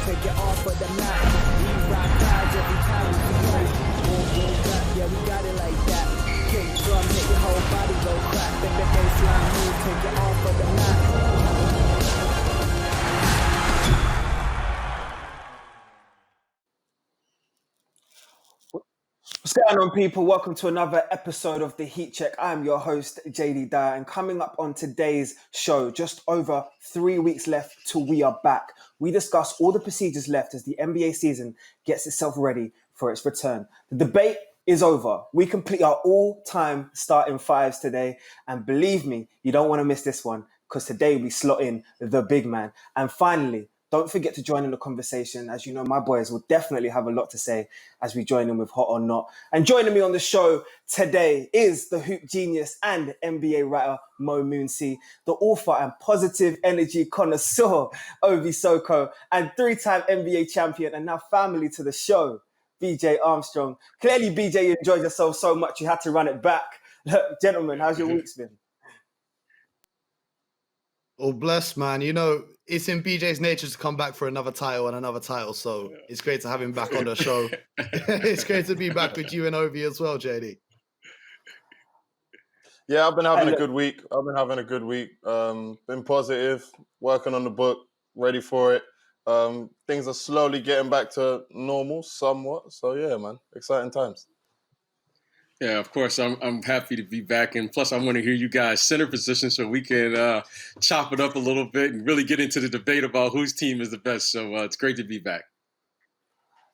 take it off for the night. We rock clouds every time we play. Boom, boom, clap, yeah, we got it like that. Kick drum, hit your whole body go crack. Then the baseline move, take it off for the night. What's going on, people? Welcome to another episode of the Heatcheck. I'm your host, Jaydee, and coming up on today's show, just over 3 weeks left till we are back. We discuss all the procedures left as the NBA season gets itself ready for its return. The debate is over. We complete our all-time starting fives today, and believe me, you don't want to miss this one because today we slot in the big man. And finally, don't forget to join in the conversation. As you know, my boys will definitely have a lot to say as we join in with Hot or Not. And joining me on the show today is the hoop genius and NBA writer, Mo Moonsey, the author and positive energy connoisseur, Ovie and three-time NBA champion and now family to the show, BJ Armstrong. Clearly, BJ, you enjoyed yourself so much you had to run it back. Look, gentlemen, how's your week's been? Oh, bless, man. You know, it's in BJ's nature to come back for another title and another title. So it's great to have him back on the show. It's great to be back with you and Ovie as well, Jaydee. Yeah, I've been having a good week. Been positive, working on the book, ready for it. Things are slowly getting back to normal somewhat. So yeah, man, exciting times. Yeah, of course, I'm happy to be back. And plus, I want to hear you guys center position so we can chop it up a little bit and really get into the debate about whose team is the best. So it's great to be back.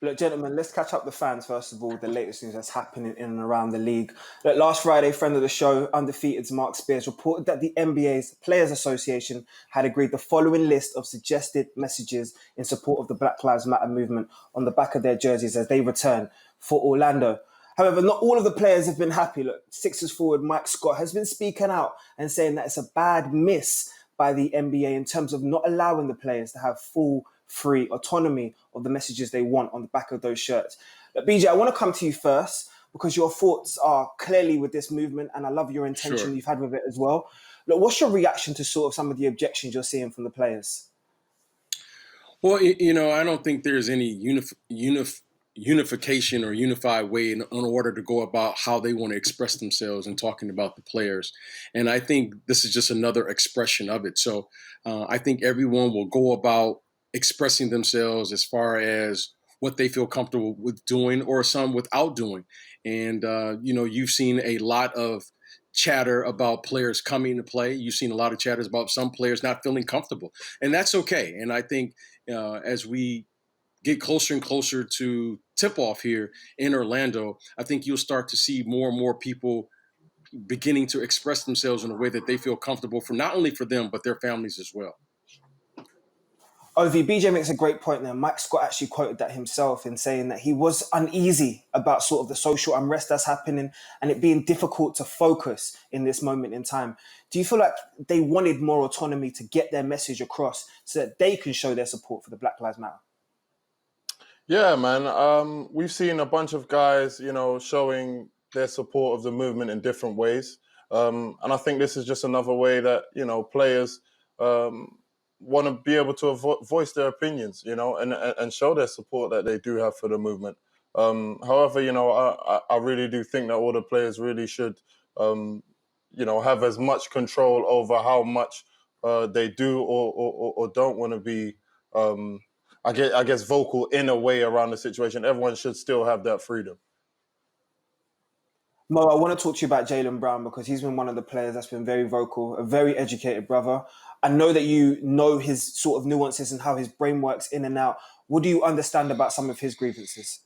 Look, gentlemen, let's catch up the fans, first of all, the latest news that's happening in and around the league. Look, last Friday, friend of the show, Undefeated's Mark Spears, reported that the NBA's Players Association had agreed the following list of suggested messages in support of the Black Lives Matter movement on the back of their jerseys as they return for Orlando. However, not all of the players have been happy. Look, Sixers forward Mike Scott has been speaking out and saying that it's a bad miss by the NBA in terms of not allowing the players to have full, free autonomy of the messages they want on the back of those shirts. But BJ, I want to come to you first because your thoughts are clearly with this movement and I love your intention you've had with it as well. Look, what's your reaction to sort of some of the objections you're seeing from the players? Well, you know, I don't think there's any unification or unified way in order to go about how they want to express themselves and talking about the players. And I think this is just another expression of it. So I think everyone will go about expressing themselves as far as what they feel comfortable with doing or some without doing. And, you know, you've seen a lot of chatter about players coming to play. You've seen a lot of chatters about some players not feeling comfortable. And that's okay. And I think as we get closer and closer to tip-off here in Orlando, I think you'll start to see more and more people beginning to express themselves in a way that they feel comfortable for not only for them, but their families as well. Ovie, BJ makes a great point there. Mike Scott actually quoted that himself in saying that he was uneasy about sort of the social unrest that's happening and it being difficult to focus in this moment in time. Do you feel like they wanted more autonomy to get their message across so that they can show their support for the Black Lives Matter? Yeah, man. We've seen a bunch of guys, you know, showing their support of the movement in different ways. And I think this is just another way that, you know, players want to be able to voice their opinions, you know, and show their support that they do have for the movement. However, you know, I really do think that all the players really should, you know, have as much control over how much they do or don't want to be I guess vocal in a way around the situation. Everyone should still have that freedom. Mo, I want to talk to you about Jaylen Brown because he's been one of the players that's been very vocal, a very educated brother. I know that you know his sort of nuances and how his brain works in and out. What do you understand about some of his grievances?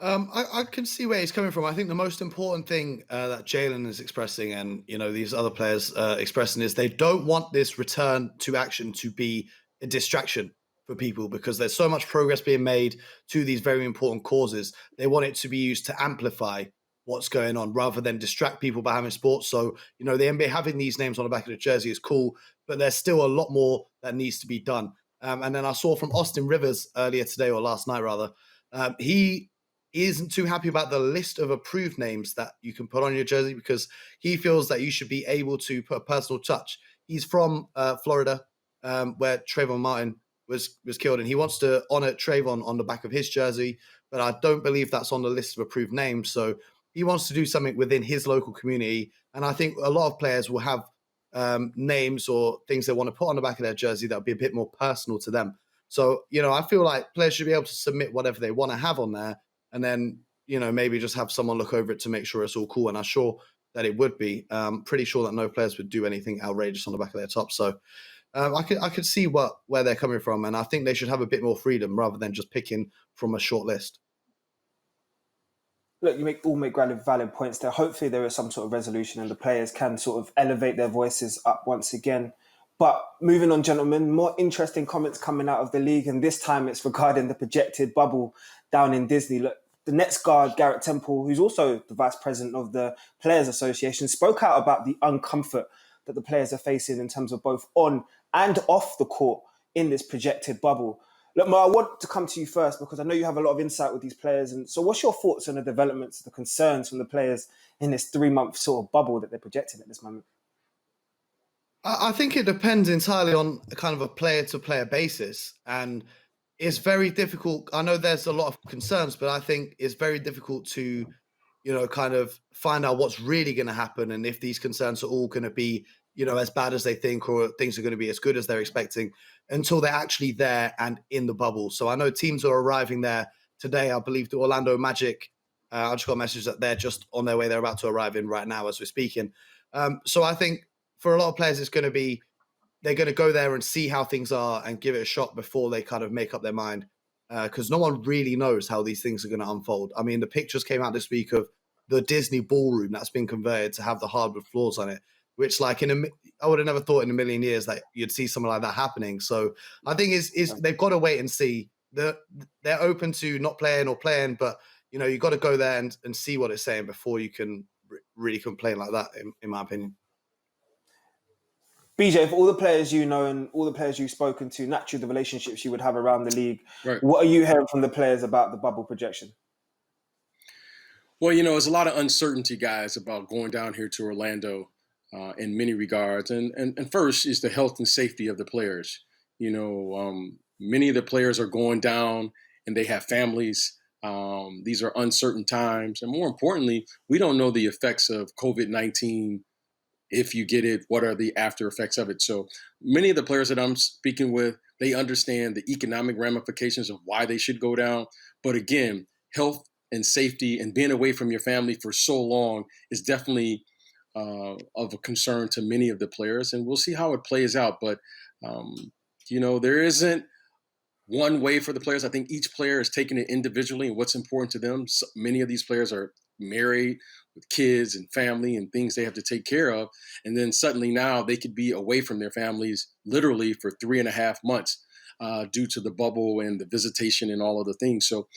I can see where he's coming from. I think the most important thing that Jaylen is expressing and, you know, these other players expressing is they don't want this return to action to be a distraction for people because there's so much progress being made to these very important causes. They want it to be used to amplify what's going on rather than distract people by having sports. So, you know, the NBA having these names on the back of the jersey is cool, but there's still a lot more that needs to be done. And then I saw from Austin Rivers earlier today, or last night rather, he isn't too happy about the list of approved names that you can put on your jersey because he feels that you should be able to put a personal touch. He's from Florida, where Trayvon Martin was killed, and he wants to honor Trayvon on the back of his jersey, but I don't believe that's on the list of approved names. So he wants to do something within his local community, and I think a lot of players will have names or things they want to put on the back of their jersey that will be a bit more personal to them. So, I feel like players should be able to submit whatever they want to have on there, and then, maybe just have someone look over it to make sure it's all cool. And I'm sure that it would be. Pretty sure that no players would do anything outrageous on the back of their top. So I could see where they're coming from, and I think they should have a bit more freedom rather than just picking from a short list. Look, you all make valid points there. Hopefully there is some sort of resolution and the players can sort of elevate their voices up once again. But moving on, gentlemen, more interesting comments coming out of the league, and this time it's regarding the projected bubble down in Disney. Look, the Nets guard, Garrett Temple, who's also the vice president of the Players Association, spoke out about the uncomfort that the players are facing in terms of both on and off the court in this projected bubble. Look, Mo, I want to come to you first because I know you have a lot of insight with these players. And so what's your thoughts on the developments, the concerns from the players in this 3-month sort of bubble that they're projecting at this moment? I think it depends entirely on kind of a player-to-player basis. And it's very difficult. I know there's a lot of concerns, but I think it's very difficult to, kind of find out what's really going to happen and if these concerns are all going to be, as bad as they think, or things are going to be as good as they're expecting until they're actually there and in the bubble. So I know teams are arriving there today. I believe the Orlando Magic, I just got a message that they're just on their way. They're about to arrive in right now as we're speaking. So I think for a lot of players, it's going to be, they're going to go there and see how things are and give it a shot before they kind of make up their mind. Because no one really knows how these things are going to unfold. I mean, the pictures came out this week of the Disney ballroom that's been converted to have the hardwood floors on it, which I would have never thought in a million years that you'd see something like that happening. So I think they've got to wait and see. They're open to not playing or playing, but you've got to go there and see what it's saying before you can really complain like that, in my opinion. BJ, for all the players you know and all the players you've spoken to, naturally the relationships you would have around the league, right. What are you hearing from the players about the bubble projection? Well, there's a lot of uncertainty, guys, about going down here to Orlando in many regards. And first is the health and safety of the players. Many of the players are going down and they have families. These are uncertain times. And more importantly, we don't know the effects of COVID-19. If you get it, what are the after effects of it? So many of the players that I'm speaking with, they understand the economic ramifications of why they should go down. But again, health and safety and being away from your family for so long is definitely of a concern to many of the players. And we'll see how it plays out. But, there isn't one way for the players. I think each player is taking it individually and what's important to them. So many of these players are married with kids and family and things they have to take care of. And then suddenly now they could be away from their families literally for 3.5 months due to the bubble and the visitation and all of the things. So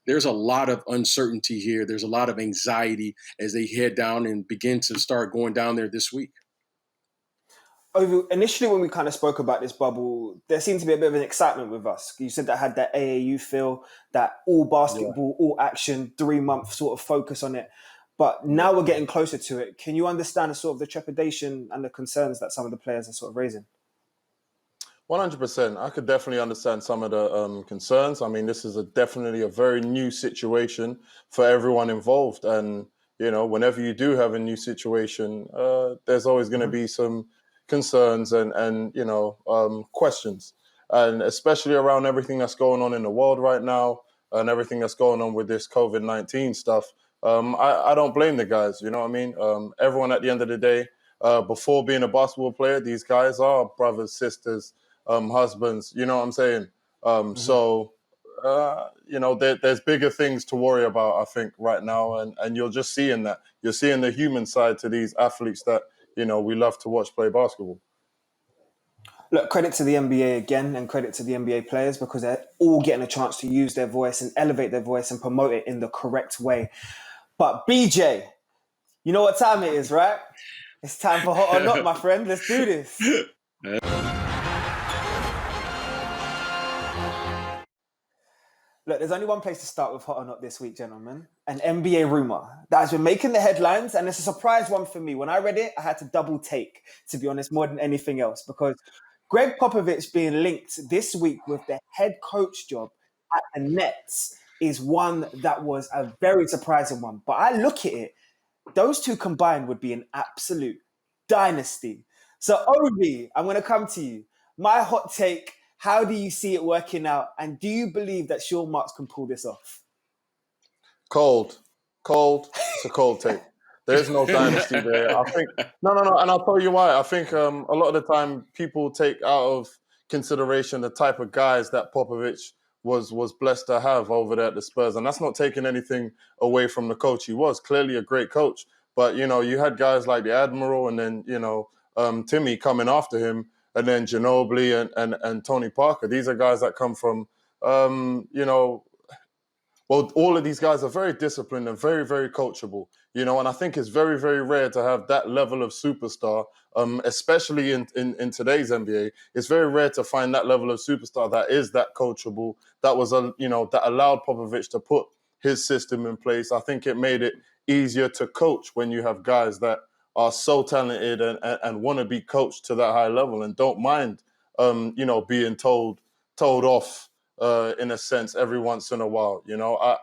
there's a lot of uncertainty here. There's a lot of anxiety as they head down and begin to start going down there this week. Initially, when we kind of spoke about this bubble, there seemed to be a bit of an excitement with us. You said that had that AAU feel, that all basketball, all action, 3-month sort of focus on it. But now we're getting closer to it. Can you understand sort of the trepidation and the concerns that some of the players are sort of raising? 100%. I could definitely understand some of the concerns. I mean, this is definitely a very new situation for everyone involved. And, whenever you do have a new situation, there's always going to be some concerns and questions. And especially around everything that's going on in the world right now and everything that's going on with this COVID-19 stuff. I don't blame the guys, you know what I mean? Everyone at the end of the day, before being a basketball player, these guys are brothers, sisters, husbands, you know what I'm saying? So, there's bigger things to worry about, I think, right now. And you're just seeing that. You're seeing the human side to these athletes that, we love to watch play basketball. Look, credit to the NBA again and credit to the NBA players because they're all getting a chance to use their voice and elevate their voice and promote it in the correct way. But BJ, you know what time it is, right? It's time for Hot or Not, my friend. Let's do this. Look, there's only one place to start with Hot or Not this week, gentlemen. An NBA rumor that has been making the headlines, and it's a surprise one for me. When I read it, I had to double take, to be honest, more than anything else, because Gregg Popovich being linked this week with the head coach job at the Nets is one that was a very surprising one. But I look at it, those two combined would be an absolute dynasty. So, Ovie, I'm going to come to you. My hot take, how do you see it working out? And do you believe that Sean Marks can pull this off? Cold. It's a cold take. There's no dynasty there. I think no, and I'll tell you why. I think a lot of the time people take out of consideration the type of guys that Popovich was blessed to have over there at the Spurs, and that's not taking anything away from the coach. He was clearly a great coach, but you had guys like the Admiral, and then Timmy coming after him, and then Ginobili and Tony Parker. These are guys that come from well, all of these guys are very disciplined and very, very coachable, and I think it's very, very rare to have that level of superstar, especially in today's NBA. It's very rare to find that level of superstar that is that coachable, that allowed Popovich to put his system in place. I think it made it easier to coach when you have guys that are so talented and want to be coached to that high level and don't mind, being told off. In a sense, every once in a while.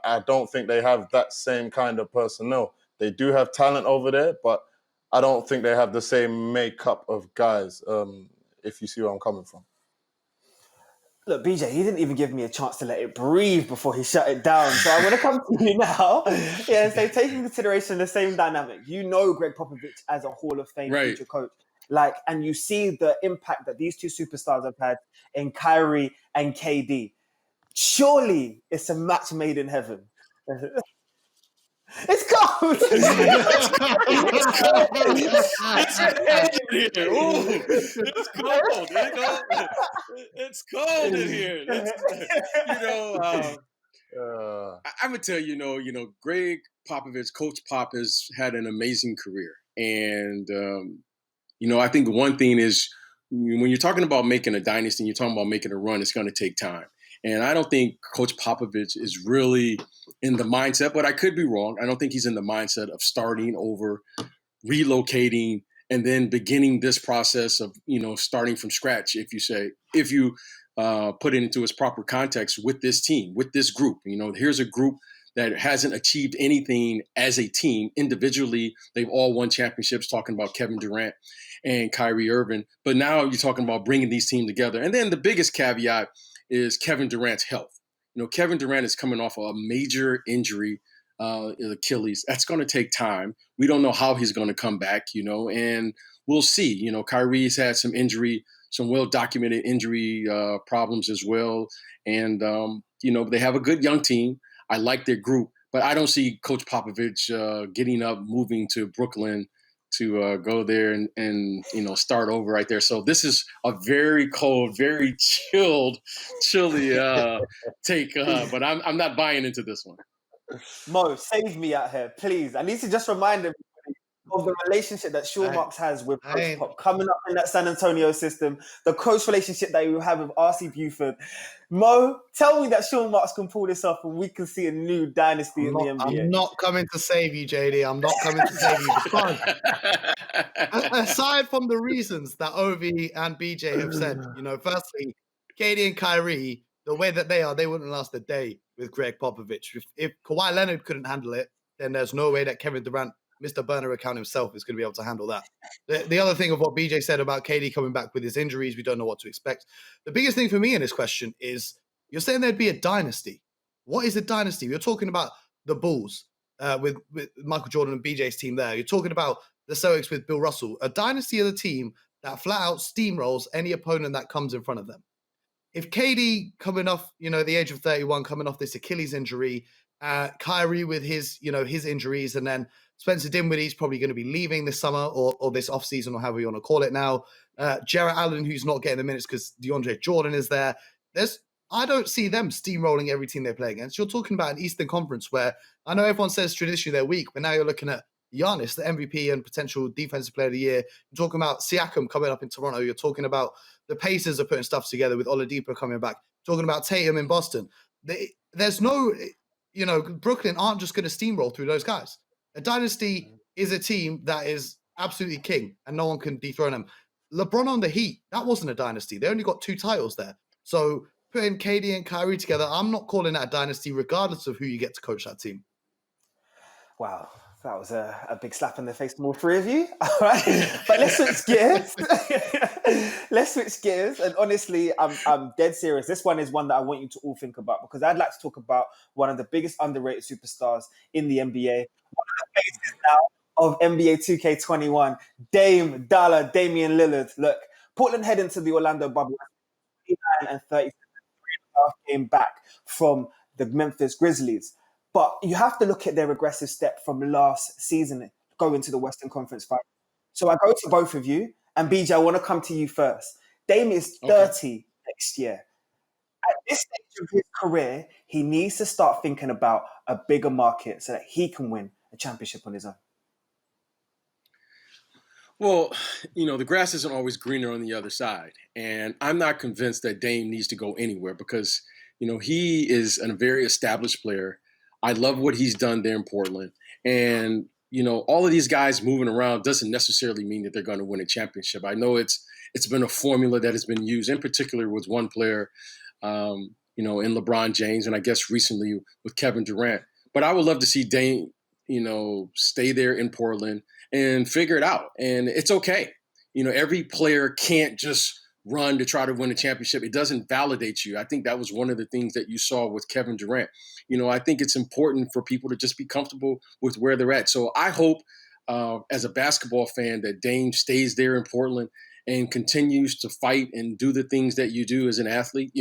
I don't think they have that same kind of personnel. They do have talent over there, but I don't think they have the same makeup of guys, if you see where I'm coming from. Look, BJ, he didn't even give me a chance to let it breathe before he shut it down. So I'm going to come to you now. Yeah, so taking into consideration the same dynamic. Gregg Popovich as a Hall of Fame future coach. And you see the impact that these two superstars have had in Kyrie and KD. Surely it's a match made in heaven. It's cold. It's cold. It's cold in here. I'm gonna tell you, Gregg Popovich, Coach Pop, has had an amazing career, and I think one thing is when you're talking about making a dynasty, and you're talking about making a run, it's going to take time. And I don't think Coach Popovich is really in the mindset, but I could be wrong. I don't think he's in the mindset of starting over, relocating, and then beginning this process of, starting from scratch, if you put it into its proper context with this team, with this group. Here's a group that hasn't achieved anything as a team. Individually, they've all won championships, talking about Kevin Durant and Kyrie Irving. But now you're talking about bringing these teams together. And then the biggest caveat is Kevin Durant's health. Kevin Durant is coming off a major injury, Achilles. That's going to take time. We don't know how he's going to come back, and we'll see. Kyrie's had some well-documented injury problems as well. And, they have a good young team. I like their group, but I don't see Coach Popovich getting up, moving to Brooklyn to go there and start over right there. So this is a very cold, very chilly take, but I'm not buying into this one. Mo, save me out here, please. I need to just remind everybody of the relationship that Sean Marks has with Coach Pop, coming up in that San Antonio system, the close relationship that you have with R.C. Buford. Mo, tell me that Sean Marks can pull this off and we can see a new dynasty in the NBA. I'm not coming to save you, Jaydee. I'm not coming to save you. Because aside from the reasons that Ovie and BJ have said, firstly, KD and Kyrie, the way that they wouldn't last a day with Gregg Popovich. If Kawhi Leonard couldn't handle it, then there's no way that Kevin Durant, Mr. Burner account himself, is going to be able to handle that. The other thing of what BJ said about KD coming back with his injuries, we don't know what to expect. The biggest thing for me in this question is, you're saying there'd be a dynasty. What is a dynasty? You're talking about the Bulls with Michael Jordan and BJ's team there. You're talking about the Celtics with Bill Russell. A dynasty is a team that flat out steamrolls any opponent that comes in front of them. If KD coming off, the age of 31, coming off this Achilles injury, Kyrie with his injuries, and then Spencer Dinwiddie's probably going to be leaving this summer or this offseason, or however you want to call it now. Jarrett Allen, who's not getting the minutes because DeAndre Jordan is there. I don't see them steamrolling every team they play against. You're talking about an Eastern Conference where I know everyone says traditionally they're weak, but now you're looking at Giannis, the MVP and potential Defensive Player of the Year. You're talking about Siakam coming up in Toronto. You're talking about the Pacers are putting stuff together with Oladipo coming back. You're talking about Tatum in Boston. There's no, Brooklyn aren't just going to steamroll through those guys. A dynasty is a team that is absolutely king and no one can dethrone them. LeBron on the Heat, that wasn't a dynasty. They only got 2 titles there. So putting KD and Kyrie together, I'm not calling that a dynasty regardless of who you get to coach that team. Wow, that was a big slap in the face from all 3 of you. All right, but let's switch gears. Let's switch gears. And honestly, I'm dead serious. This one is one that I want you to all think about, because I'd like to talk about one of the biggest underrated superstars in the NBA, one of the faces now of NBA 2K21, Damian Lillard. Look, Portland head into the Orlando bubble, 39 and 37, 3.5 game back from the Memphis Grizzlies. But you have to look at their regressive step from last season, going to the Western Conference Finals. So I go to both of you, and BJ, I want to come to you first. Dame is 30 next year. At this stage of his career, he needs to start thinking about a bigger market so that he can win a championship on his own. Well, the grass isn't always greener on the other side. And I'm not convinced that Dame needs to go anywhere because, he is a very established player. I love what he's done there in Portland. And, all of these guys moving around doesn't necessarily mean that they're going to win a championship. I know it's been a formula that has been used, in particular with one player, in LeBron James, and I guess recently with Kevin Durant. But I would love to see Dame, stay there in Portland and figure it out. And it's okay. Every player can't just run to try to win a championship. It doesn't validate you. I think that was one of the things that you saw with Kevin Durant. I think it's important for people to just be comfortable with where they're at. So I hope as a basketball fan that Dame stays there in Portland and continues to fight and do the things that you do as an athlete.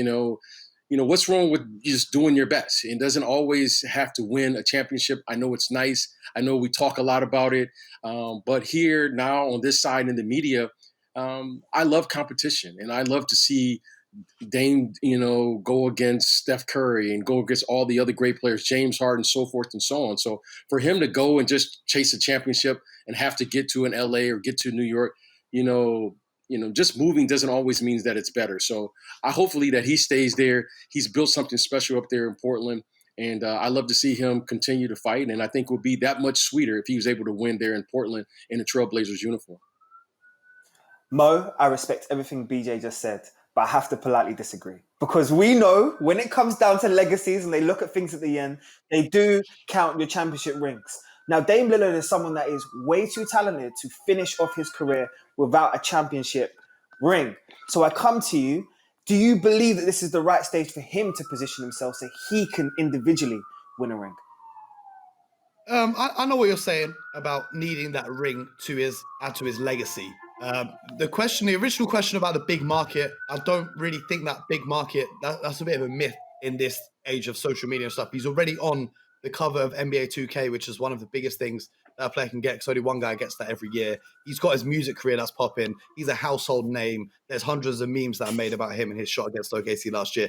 What's wrong with just doing your best? It doesn't always have to win a championship. I know it's nice. I know we talk a lot about it. But here now on this side in the media, I love competition, and I love to see Dame, go against Steph Curry and go against all the other great players, James Harden, so forth and so on. So for him to go and just chase a championship and have to get to an LA or get to New York, just moving doesn't always mean that it's better. So hopefully that he stays there. He's built something special up there in Portland. And I love to see him continue to fight. And I think it would be that much sweeter if he was able to win there in Portland in a Trailblazers uniform. Mo, I respect everything BJ just said, but I have to politely disagree. Because we know when it comes down to legacies and they look at things at the end, they do count your championship rings. Now, Dame Lillard is someone that is way too talented to finish off his career without a championship ring. So I come to you. Do you believe that this is the right stage for him to position himself so he can individually win a ring? I know what you're saying about needing that ring to add to his legacy. The original question about the big market, I don't really think that big market, that's a bit of a myth in this age of social media and stuff. He's already on the cover of NBA 2K, which is one of the biggest things that a player can get because only one guy gets that every year. He's got his music career that's popping. He's a household name. There's hundreds of memes that are made about him and his shot against OKC last year.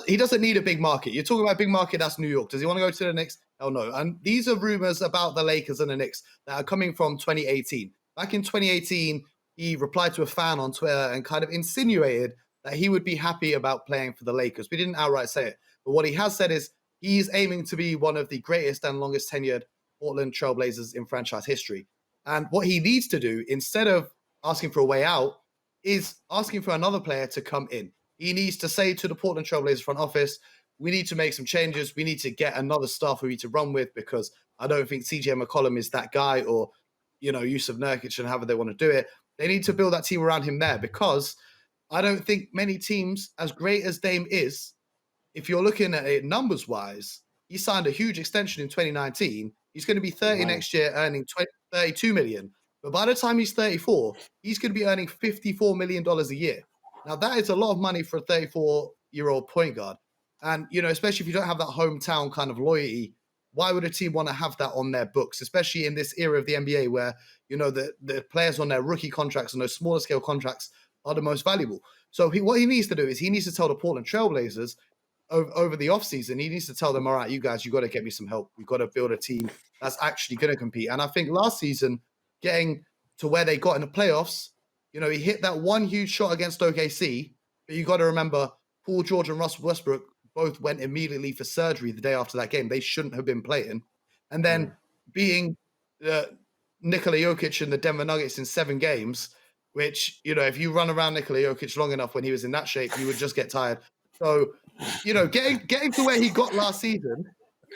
He doesn't need a big market. You're talking about a big market, that's New York. Does he want to go to the Knicks? Hell no. And these are rumors about the Lakers and the Knicks that are coming from 2018. Back in 2018, he replied to a fan on Twitter and kind of insinuated that he would be happy about playing for the Lakers. We didn't outright say it. But what he has said is he's aiming to be one of the greatest and longest tenured Portland Trailblazers in franchise history. And what he needs to do, instead of asking for a way out, is asking for another player to come in. He needs to say to the Portland Trailblazers front office, we need to make some changes. We need to get another star for you to run with because I don't think CJ McCollum is that guy or, Yusuf Nurkic and however they want to do it. They need to build that team around him there because I don't think many teams, as great as Dame is, if you're looking at it numbers-wise, he signed a huge extension in 2019. He's going to be 30 next year, earning $32 million. But by the time he's 34, he's going to be earning $54 million a year. Now, that is a lot of money for a 34-year-old point guard. And, especially if you don't have that hometown kind of loyalty, why would a team want to have that on their books, especially in this era of the NBA where, the players on their rookie contracts and those smaller scale contracts are the most valuable. So what he needs to do is he needs to tell the Portland Trailblazers over the offseason, he needs to tell them, all right, you guys, you got to get me some help. We've got to build a team that's actually going to compete. And I think last season, getting to where they got in the playoffs, he hit that one huge shot against OKC, but you got to remember Paul George and Russell Westbrook both went immediately for surgery the day after that game. They shouldn't have been playing. And then beating Nikola Jokic and the Denver Nuggets in 7 games which, if you run around Nikola Jokic long enough when he was in that shape, you would just get tired. So, getting to where he got last season,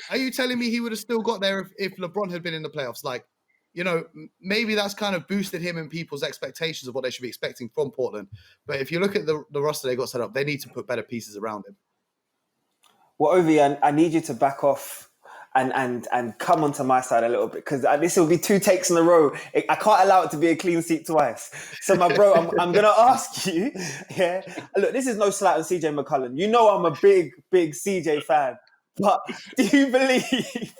are you telling me he would have still got there if LeBron had been in the playoffs? Like, maybe that's kind of boosted him and people's expectations of what they should be expecting from Portland. But if you look at the roster they got set up, they need to put better pieces around him. Well, Ovie, I need you to back off and come onto my side a little bit, because this will be 2 takes in a row. I can't allow it to be a clean seat twice. So, my bro, I'm going to ask you, look, this is no slight on CJ McCollum. You know I'm a big CJ fan. But do you believe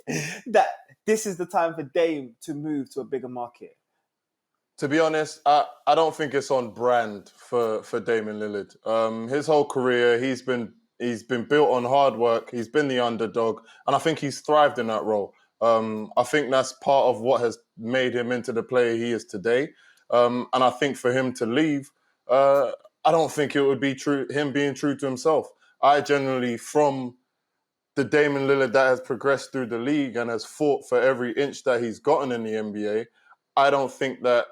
that this is the time for Dame to move to a bigger market? To be honest, I don't think it's on brand for Damian Lillard. His whole career, he's been built on hard work. He's been the underdog, and I think he's thrived in that role. I think that's part of what has made him into the player he is today. And I think for him to leave, I don't think it would be him being true to himself. I generally, from the Damian Lillard that has progressed through the league and has fought for every inch that he's gotten in the NBA, I don't think that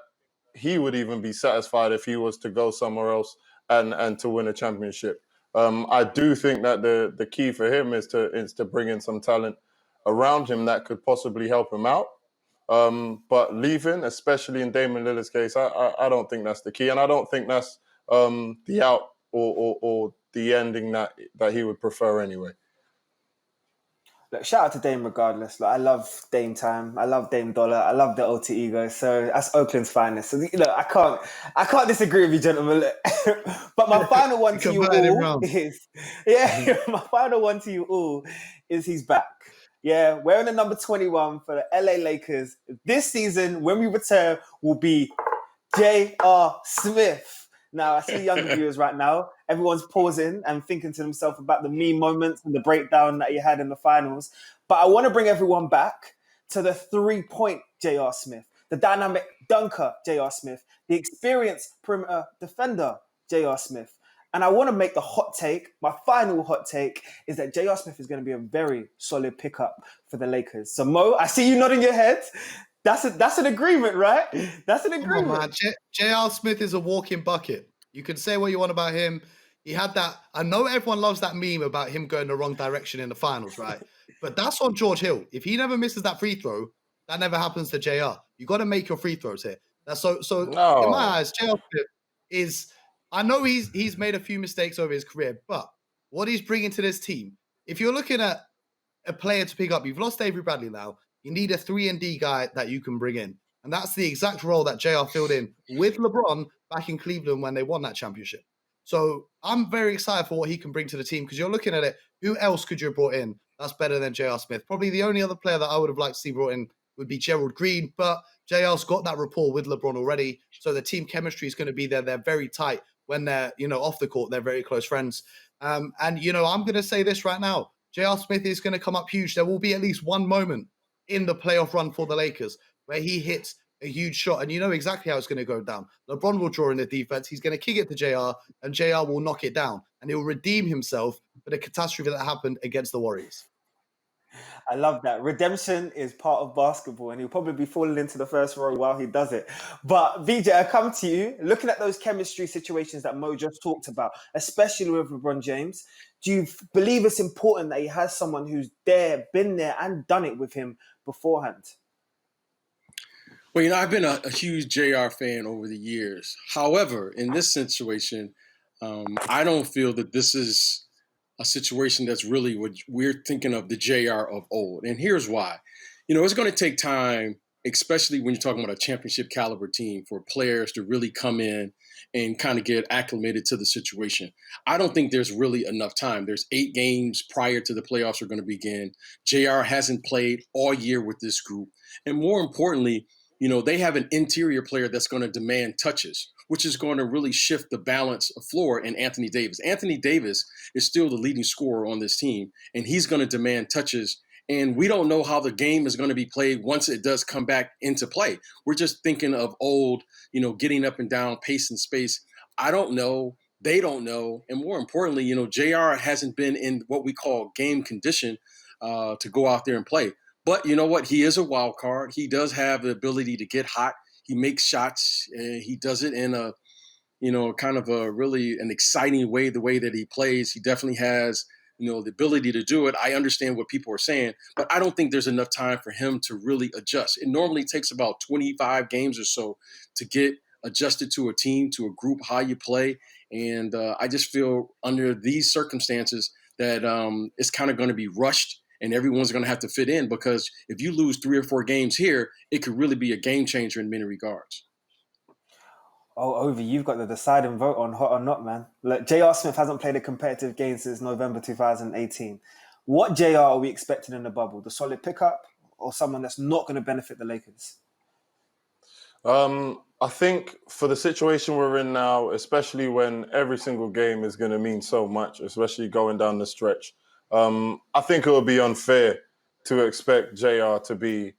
he would even be satisfied if he was to go somewhere else and to win a championship. I do think that the key for him is to bring in some talent around him that could possibly help him out. But leaving, especially in Damian Lillard's case, I don't think that's the key, and I don't think that's the out or the ending that he would prefer anyway. Look, shout out to Dame regardless. Like, I love Dame time. I love Dame Dollar. I love the alter ego. So that's Oakland's finest. So look, I can't disagree with you, gentlemen. Look. But my final one to you all is, my final one to you all is he's back. Yeah, wearing the number 21 for the LA Lakers. This season, when we return, will be J.R. Smith. Now, I see younger viewers right now. Everyone's pausing and thinking to themselves about the meme moments and the breakdown that you had in the finals. But I want to bring everyone back to the 3-point J.R. Smith, the dynamic dunker J.R. Smith, the experienced perimeter defender J.R. Smith. And I want to make the hot take. My final hot take is that J.R. Smith is going to be a very solid pickup for the Lakers. So, Mo, I see you nodding your head. That's an agreement, right? That's an agreement. Come on, man. J.R. Smith is a walking bucket. You can say what you want about him. He had that. I know everyone loves that meme about him going the wrong direction in the finals, right? But that's on George Hill. If he never misses that free throw, that never happens to JR. You got to make your free throws here. So no. In my eyes, JR Smith is. I know he's made a few mistakes over his career, but what he's bringing to this team, if you're looking at a player to pick up, you've lost Avery Bradley now. You need a 3-and-D guy that you can bring in. And that's the exact role that JR filled in with LeBron back in Cleveland when they won that championship. So I'm very excited for what he can bring to the team, because you're looking at it, who else could you have brought in that's better than JR Smith? Probably the only other player that I would have liked to see brought in would be Gerald Green, but JR's got that rapport with LeBron already. So the team chemistry is going to be there. They're very tight when they're, off the court. They're very close friends. And I'm going to say this right now. JR Smith is going to come up huge. There will be at least one moment in the playoff run for the Lakers where he hits a huge shot, and you know exactly how it's going to go down. LeBron will draw in the defense. He's going to kick it to JR, and JR will knock it down, and he'll redeem himself for the catastrophe that happened against the Warriors. I love that. Redemption is part of basketball, and he'll probably be falling into the first row while he does it. But VJ, I come to you, looking at those chemistry situations that Mo just talked about, especially with LeBron James. Do you believe it's important that he has someone who's been there and done it with him beforehand? Well, I've been a huge JR fan over the years. However, in this situation, I don't feel that this is a situation that's really what we're thinking of the JR of old. And here's why. It's going to take time, especially when you're talking about a championship caliber team, for players to really come in and kind of get acclimated to the situation. I don't think there's really enough time. There's 8 games prior to the playoffs are going to begin. JR hasn't played all year with this group. And more importantly, they have an interior player that's going to demand touches, which is going to really shift the balance of floor in Anthony Davis. Anthony Davis is still the leading scorer on this team, and he's going to demand touches. And we don't know how the game is going to be played once it does come back into play. We're just thinking of old, getting up and down, pace and space. I don't know. They don't know. And more importantly, JR hasn't been in what we call game condition to go out there and play. But you know what? He is a wild card. He does have the ability to get hot. He makes shots. He does it in a kind of a really an exciting way, the way that he plays. He definitely has, the ability to do it. I understand what people are saying, but I don't think there's enough time for him to really adjust. It normally takes about 25 games or so to get adjusted to a team, to a group, how you play. And I just feel under these circumstances that it's kind of going to be rushed and everyone's going to have to fit in, because if you lose 3 or 4 games here, it could really be a game changer in many regards. Oh, Ovie, you've got the deciding vote on hot or not, man. Look, J.R. Smith hasn't played a competitive game since November 2018. What JR are we expecting in the bubble? The solid pickup or someone that's not going to benefit the Lakers? I think for the situation we're in now, especially when every single game is going to mean so much, especially going down the stretch, I think it would be unfair to expect JR to be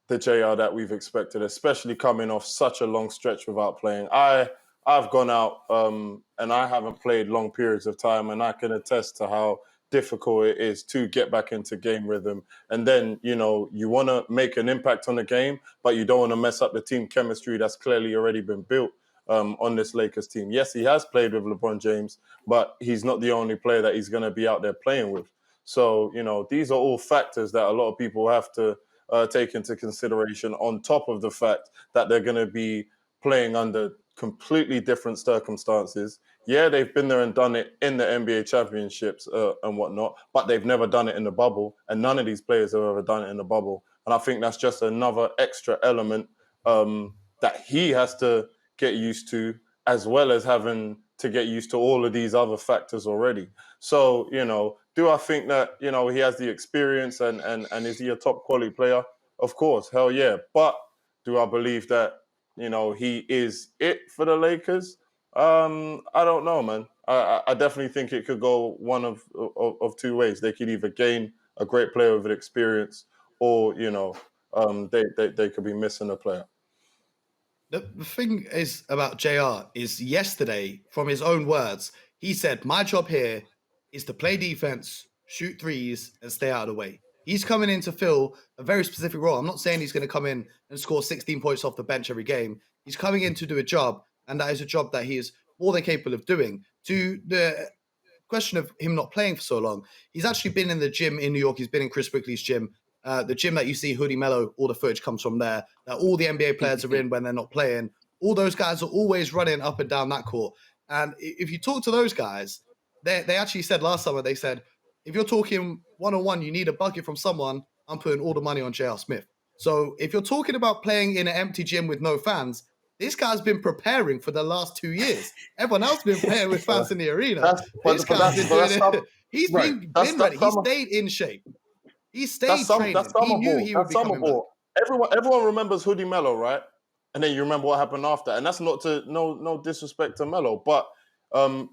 the JR that we've expected, especially coming off such a long stretch without playing. I've gone out and I haven't played long periods of time, and I can attest to how difficult it is to get back into game rhythm. And then, you want to make an impact on the game, but you don't want to mess up the team chemistry that's clearly already been built on this Lakers team. Yes, he has played with LeBron James, but he's not the only player that he's going to be out there playing with. So, these are all factors that a lot of people have to take into consideration, on top of the fact that they're going to be playing under completely different circumstances. Yeah, they've been there and done it in the NBA Championships and whatnot, but they've never done it in the bubble, and none of these players have ever done it in the bubble. And I think that's just another extra element that he has to get used to, as well as having to get used to all of these other factors already. So, do I think that, he has the experience and is he a top quality player? Of course, hell yeah. But do I believe that, he is it for the Lakers? I don't know, man. I definitely think it could go one of 2 ways. They could either gain a great player with experience, or, they could be missing a player. The thing is about JR is yesterday, from his own words, he said, my job here is to play defense, shoot threes, and stay out of the way. He's coming in to fill a very specific role. I'm not saying he's going to come in and score 16 points off the bench every game. He's coming in to do a job, and that is a job that he is more than capable of doing. To the question of him not playing for so long, he's actually been in the gym in New York. He's been in Chris Brickley's gym. The gym that you see, Hoodie Mello, all the footage comes from there, that all the NBA players are in when they're not playing. All those guys are always running up and down that court. And if you talk to those guys, they actually said last summer, they said, if you're talking one-on-one, you need a bucket from someone, I'm putting all the money on J.R. Smith. So if you're talking about playing in an empty gym with no fans, this guy's been preparing for the last 2 years. Everyone else has been playing with fans in the arena. He's been ready. He stayed in shape. He stayed training. He knew he would be coming back. Everyone remembers Hoodie Mello, right? And then you remember what happened after. And that's not to no disrespect to Mello, but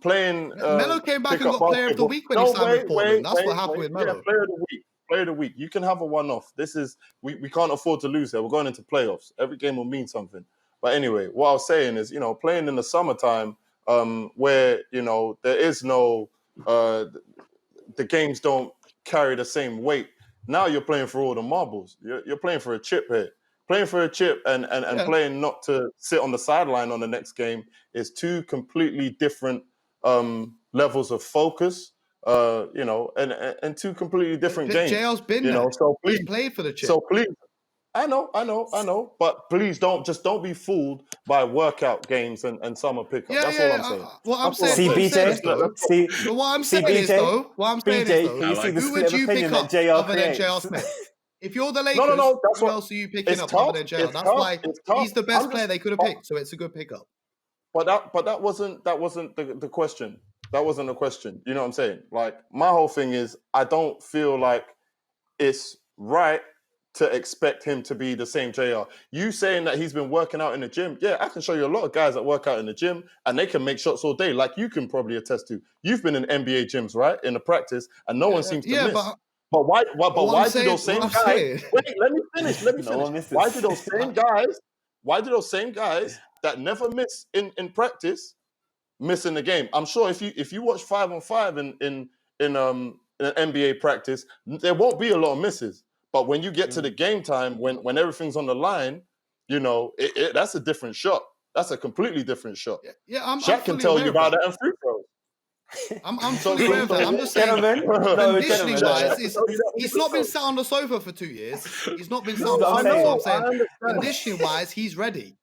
playing. Mello came back and got Player of the Week when he signed with Portland. That's what happened with Mello. Yeah, Player of the Week. You can have a one-off. This is we can't afford to lose there. We're going into playoffs. Every game will mean something. But anyway, what I was saying is, playing in the summertime, where there is no the games don't carry the same weight. Now you're playing for all the marbles. You're playing for a chip here. Playing for a chip and playing not to sit on the sideline on the next game is 2 completely different levels of focus, and 2 completely different games. JL's been there. So please, he's played for the chip. So please, I know. But please don't be fooled by workout games and summer pickup. That's all I'm saying. What I'm saying see, BJ. Who would you pick up other than J.R. Smith? If you're the Lakers, who else are you picking up other than JR? That's why he's the best player they could have picked, so it's a good pickup. But that wasn't the question. That wasn't the question. You know what I'm saying? Like, my whole thing is, I don't feel like it's right to expect him to be the same JR. You saying that he's been working out in the gym, yeah, I can show you a lot of guys that work out in the gym and they can make shots all day, like you can probably attest to. You've been in NBA gyms, right, in the practice, and no one seems to miss. But why do those same guys? Wait, let me finish. Why do those same guys that never miss in practice miss in the game? I'm sure if you watch 5-on-5 in an NBA practice, there won't be a lot of misses. But when you get to the game time, when everything's on the line, that's a different shot. That's a completely different shot. I'm Shaq can fully tell aware you of about that. that in free throws. I'm fully aware of that. I'm just saying, conditioning-wise, he's not been sat on the sofa for 2 years. He's not been sat on the sofa. So I'm saying, conditioning-wise, he's ready.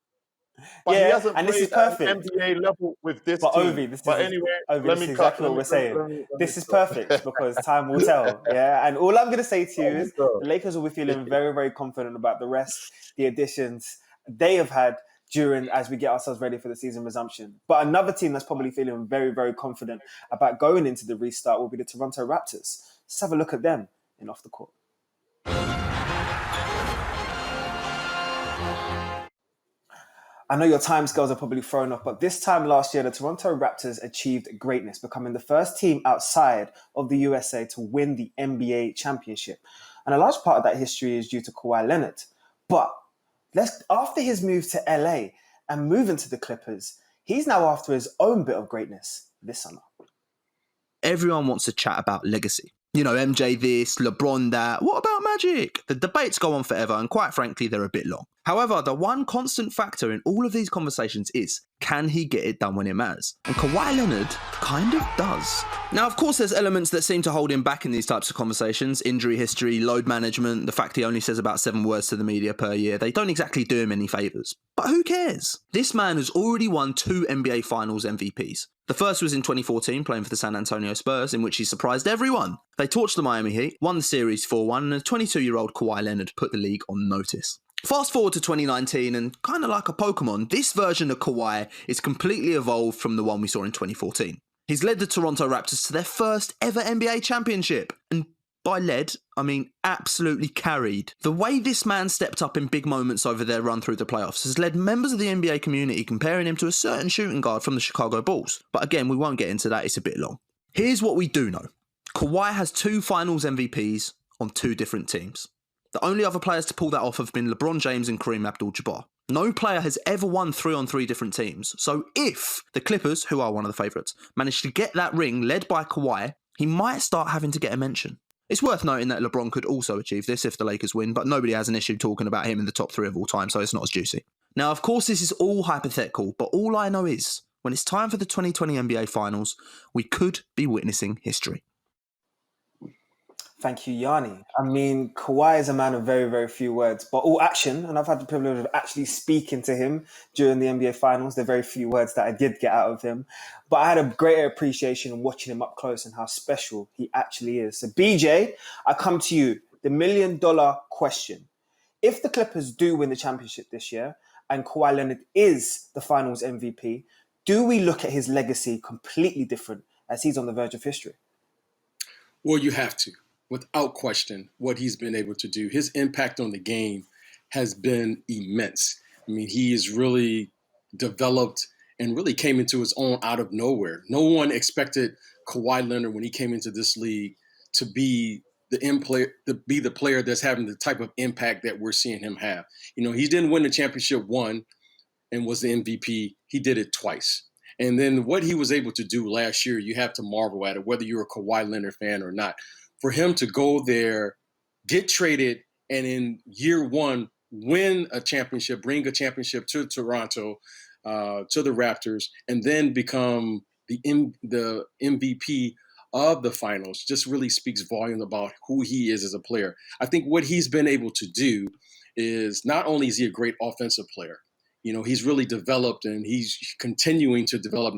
But he hasn't and played this is perfect. at an NBA level with this But team. Ovie, this is exactly what we're saying. This is perfect because time will tell. Yeah, and all I'm going to say to you is the Lakers will be feeling very, very confident about the rest, the additions they have had as we get ourselves ready for the season resumption. But another team that's probably feeling very, very confident about going into the restart will be the Toronto Raptors. Let's have a look at them in Off the Court. I know your timescales are probably thrown off, but this time last year, the Toronto Raptors achieved greatness, becoming the first team outside of the USA to win the NBA Championship. And a large part of that history is due to Kawhi Leonard. But after his move to LA and moving to the Clippers, he's now after his own bit of greatness this summer. Everyone wants to chat about legacy. You know, MJ this, LeBron that. What about Magic? The debates go on forever, and quite frankly, they're a bit long. However, the one constant factor in all of these conversations is, can he get it done when it matters? And Kawhi Leonard kind of does. Now, of course, there's elements that seem to hold him back in these types of conversations. Injury history, load management, the fact he only says about 7 words to the media per year. They don't exactly do him any favours. But who cares? This man has already won 2 NBA Finals MVPs. The first was in 2014, playing for the San Antonio Spurs, in which he surprised everyone. They torched the Miami Heat, won the series 4-1, and a 22-year-old Kawhi Leonard put the league on notice. Fast forward to 2019, and kind of like a Pokemon, this version of Kawhi is completely evolved from the one we saw in 2014. He's led the Toronto Raptors to their first ever NBA championship, and by led, I mean absolutely carried. The way this man stepped up in big moments over their run through the playoffs has led members of the NBA community comparing him to a certain shooting guard from the Chicago Bulls. But again, we won't get into that, it's a bit long. Here's what we do know. Kawhi has 2 Finals MVPs on 2 different teams. The only other players to pull that off have been LeBron James and Kareem AbdulJabbar. No player has ever won 3 on 3 different teams. So if the Clippers, who are one of the favourites, manage to get that ring led by Kawhi, he might start having to get a mention. It's worth noting that LeBron could also achieve this if the Lakers win, but nobody has an issue talking about him in the top 3 of all time, so it's not as juicy. Now, of course, this is all hypothetical, but all I know is, when it's time for the 2020 NBA Finals, we could be witnessing history. Thank you, Yanni. I mean, Kawhi is a man of very, very few words, but all action. And I've had the privilege of actually speaking to him during the NBA Finals. The very few words that I did get out of him. But I had a greater appreciation watching him up close and how special he actually is. So, BJ, I come to you. The $1 million question. If the Clippers do win the championship this year and Kawhi Leonard is the Finals MVP, do we look at his legacy completely different as he's on the verge of history? Well, you have to. Without question, what he's been able to do. His impact on the game has been immense. I mean, he has really developed and really came into his own out of nowhere. No one expected Kawhi Leonard when he came into this league to be the player that's having the type of impact that we're seeing him have. You know, he didn't win the championship one and was the MVP. He did it twice. And then what he was able to do last year, you have to marvel at it, whether you're a Kawhi Leonard fan or not. For him to go there, get traded, and in year 1, win a championship, bring a championship to Toronto, to the Raptors, and then become the MVP of the finals just really speaks volume about who he is as a player. I think what he's been able to do is not only is he a great offensive player, you know, he's really developed and he's continuing to develop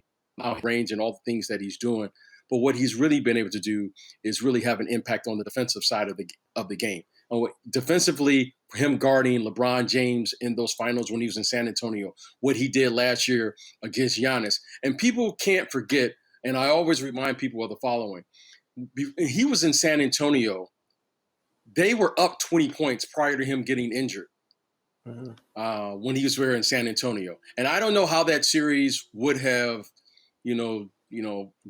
range and all the things that he's doing. But what he's really been able to do is really have an impact on the defensive side of the game. Defensively, him guarding LeBron James in those finals when he was in San Antonio, what he did last year against Giannis. And people can't forget, and I always remind people of the following. He was in San Antonio. They were up 20 points prior to him getting injured when he was there in San Antonio. And I don't know how that series would have,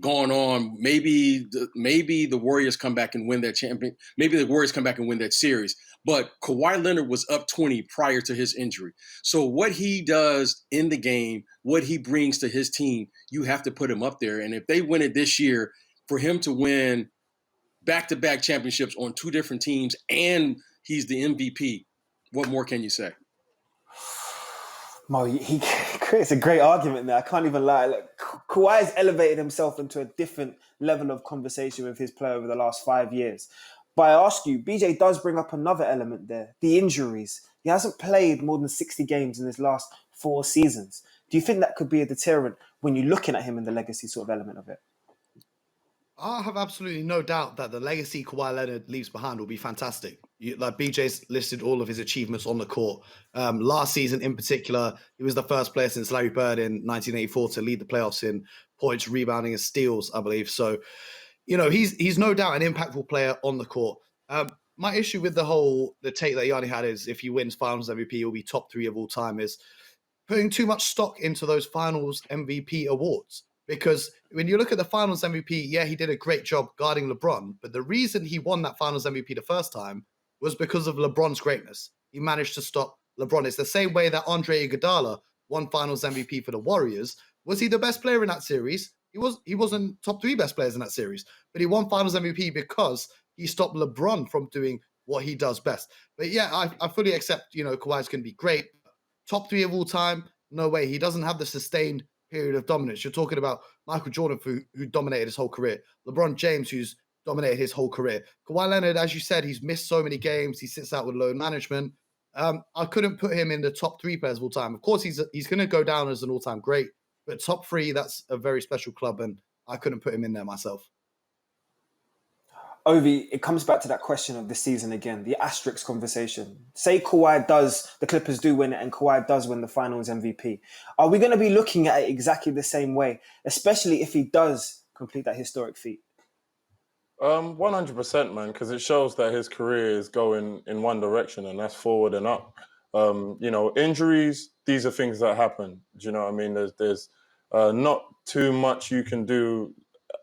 gone on. Maybe the Warriors come back and win that champion. Maybe the Warriors come back and win that series. But Kawhi Leonard was up 20 prior to his injury. So what he does in the game, what he brings to his team, you have to put him up there. And if they win it this year, for him to win back-to-back championships on 2 different teams and he's the MVP, what more can you say? Mo, he creates a great argument there. I can't even lie. Like, Kawhi has elevated himself into a different level of conversation with his play over the last 5 years. But I ask you, BJ does bring up another element there, the injuries. He hasn't played more than 60 games in his last 4 seasons. Do you think that could be a deterrent when you're looking at him in the legacy sort of element of it? I have absolutely no doubt that the legacy Kawhi Leonard leaves behind will be fantastic. Like BJ's listed all of his achievements on the court. Last season in particular, he was the first player since Larry Bird in 1984 to lead the playoffs in points, rebounding, and steals, I believe. So, he's no doubt an impactful player on the court. My issue with the take that Yanni had is if he wins Finals MVP, he'll be top 3 of all time, is putting too much stock into those Finals MVP awards. Because when you look at the Finals MVP, yeah, he did a great job guarding LeBron. But the reason he won that Finals MVP the first time was because of LeBron's greatness. He managed to stop LeBron. It's the same way that Andre Iguodala won Finals MVP for the Warriors. Was he the best player in that series? He wasn't top 3 best players in that series. But he won Finals MVP because he stopped LeBron from doing what he does best. But yeah, I fully accept, Kawhi's going to be great. Top 3 of all time? No way. He doesn't have the sustained period of dominance. You're talking about Michael Jordan, who dominated his whole career. LeBron James, who's dominated his whole career. Kawhi Leonard, as you said, he's missed so many games. He sits out with load management. I couldn't put him in the top 3 players of all time. Of course, he's going to go down as an all-time great, but top 3, that's a very special club, and I couldn't put him in there myself. Ovie, it comes back to that question of the season again, the asterisk conversation. Say the Clippers do win it and Kawhi does win the Finals MVP. Are we going to be looking at it exactly the same way, especially if he does complete that historic feat? 100%, man, because it shows that his career is going in one direction, and that's forward and up. Injuries, these are things that happen. Do you know what I mean? There's not too much you can do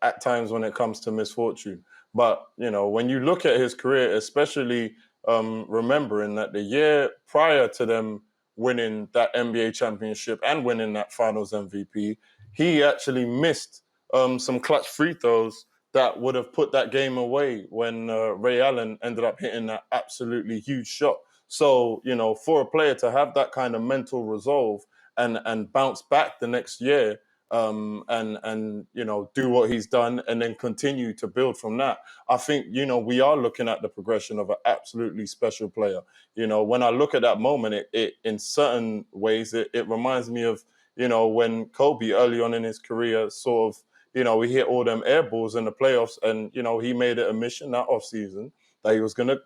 at times when it comes to misfortune. But, when you look at his career, especially remembering that the year prior to them winning that NBA championship and winning that Finals MVP, he actually missed some clutch free throws that would have put that game away when Ray Allen ended up hitting that absolutely huge shot. So, for a player to have that kind of mental resolve and bounce back the next year, and do what he's done and then continue to build from that. I think, we are looking at the progression of an absolutely special player. When I look at that moment, it in certain ways, it reminds me of, when Kobe early on in his career sort of, he hit all them air balls in the playoffs and, he made it a mission that offseason that he was going to,